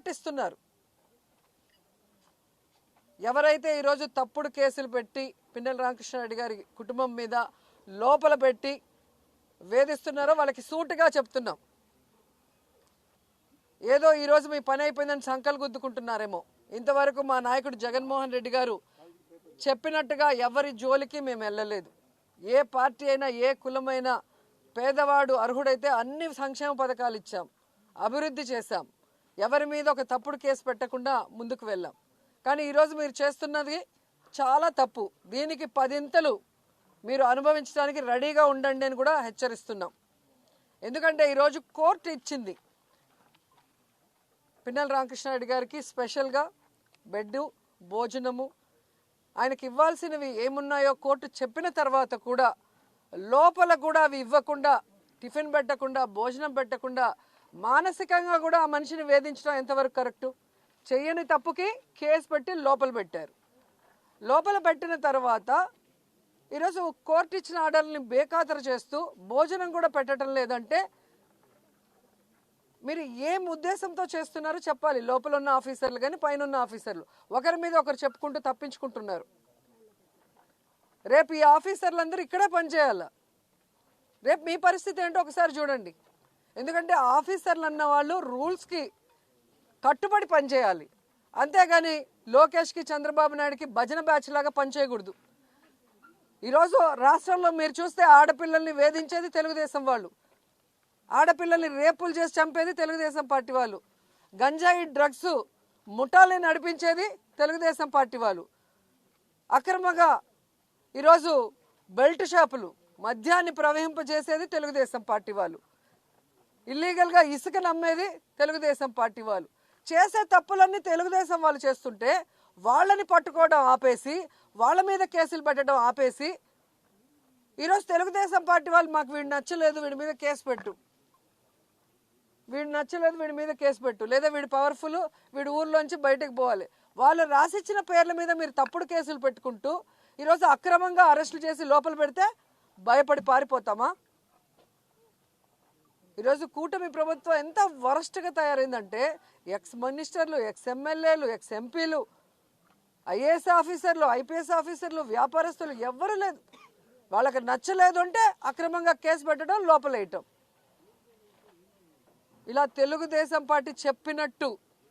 పట్టిస్తున్నారు. ఎవరైతే ఈరోజు తప్పుడు కేసులు పెట్టి పిన్నెల రామకృష్ణారెడ్డి గారి కుటుంబం మీద లోపల పెట్టి వేధిస్తున్నారో వాళ్ళకి సూటిగా చెప్తున్నాం. ఏదో ఈరోజు మీ పని అయిపోయిందని సంకలు గుద్దుకుంటున్నారేమో. ఇంతవరకు మా నాయకుడు జగన్మోహన్ రెడ్డి గారు చెప్పినట్టుగా ఎవరి జోలికి మేము వెళ్ళలేదు. ఏ పార్టీ అయినా ఏ కులమైనా పేదవాడు అర్హుడైతే అన్ని సంక్షేమ పథకాలు ఇచ్చాం, అభివృద్ధి చేశాం, ఎవరి మీద ఒక తప్పుడు కేసు పెట్టకుండా ముందుకు వెళ్ళాం. కానీ ఈరోజు మీరు చేస్తున్నది చాలా తప్పు. దీనికి 10 ఇంతలు మీరు అనుభవించడానికి రెడీగా ఉండండి అని కూడా హెచ్చరిస్తున్నాం. ఎందుకంటే ఈరోజు కోర్టు ఇచ్చింది పిన్నెల రామకృష్ణారెడ్డి గారికి స్పెషల్గా బెడ్డు, భోజనము, ఆయనకి ఇవ్వాల్సినవి ఏమున్నాయో కోర్టు చెప్పిన తర్వాత కూడా లోపల కూడా అవి ఇవ్వకుండా, టిఫిన్ పెట్టకుండా, భోజనం పెట్టకుండా మానసికంగా కూడా ఆ మనిషిని వేధించడం ఎంతవరకు కరెక్టు? చెయ్యని తప్పుకి కేసు పెట్టి లోపల పెట్టారు. లోపల పెట్టిన తర్వాత ఈరోజు కోర్టు ఇచ్చిన ఆర్డర్ని బేఖాతరు చేస్తూ భోజనం కూడా పెట్టడం లేదంటే మీరు ఏం ఉద్దేశంతో చేస్తున్నారో చెప్పాలి. లోపల ఉన్న ఆఫీసర్లు కానీ పైన ఉన్న ఆఫీసర్లు ఒకరి మీద ఒకరు చెప్పుకుంటూ తప్పించుకుంటున్నారు. రేపు ఈ ఆఫీసర్లందరూ ఇక్కడే పనిచేయాల. రేపు మీ పరిస్థితి ఏంటో ఒకసారి చూడండి. ఎందుకంటే ఆఫీసర్లు అన్న వాళ్ళు రూల్స్కి కట్టుబడి పనిచేయాలి. అంతేగాని లోకేష్కి, చంద్రబాబు నాయుడుకి భజన బ్యాచ్ లాగా పనిచేయకూడదు. ఈరోజు రాష్ట్రంలో మీరు చూస్తే ఆడపిల్లల్ని వేధించేది తెలుగుదేశం వాళ్ళు, ఆడపిల్లల్ని రేపులు చేసి చంపేది తెలుగుదేశం పార్టీ వాళ్ళు, గంజాయి డ్రగ్స్ ముఠాల్ని నడిపించేది తెలుగుదేశం పార్టీ వాళ్ళు, అక్రమంగా ఈరోజు బెల్ట్ షాపులు మద్యాన్ని ప్రవహింపజేసేది తెలుగుదేశం పార్టీ వాళ్ళు, ఇల్లీగల్గా ఇసుక నమ్మేది తెలుగుదేశం పార్టీ వాళ్ళు. చేసే తప్పులన్నీ తెలుగుదేశం వాళ్ళు చేస్తుంటే వాళ్ళని పట్టుకోవడం ఆపేసి, వాళ్ళ మీద కేసులు పెట్టడం ఆపేసి ఈరోజు తెలుగుదేశం పార్టీ వాళ్ళు మాకు వీడు నచ్చలేదు, వీడి మీద కేసు పెట్టు, వీడు నచ్చలేదు, వీడి మీద కేసు పెట్టు, లేదా వీడు పవర్ఫుల్, వీడి ఊర్లోంచి బయటకు పోవాలి. వాళ్ళు రాసిచ్చిన పేర్ల మీద మీరు తప్పుడు కేసులు పెట్టుకుంటూ ఈరోజు అక్రమంగా అరెస్టులు చేసి లోపల పెడితే భయపడి పారిపోతామా? ఈరోజు కూటమి ప్రభుత్వం ఎంత వరస్ట్గా తయారైందంటే ఎక్స్ మినిస్టర్లు, ఎక్స్ ఎమ్మెల్యేలు, ఎక్స్ ఎంపీలు, ఐఏఎస్ ఆఫీసర్లు, ఐపీఎస్ ఆఫీసర్లు, వ్యాపారస్తులు ఎవ్వరూ లేదు. వాళ్ళకి నచ్చలేదు అంటే అక్రమంగా కేసు పెట్టడం, లోపలేయటం. ఇలా తెలుగుదేశం పార్టీ చెప్పినట్టు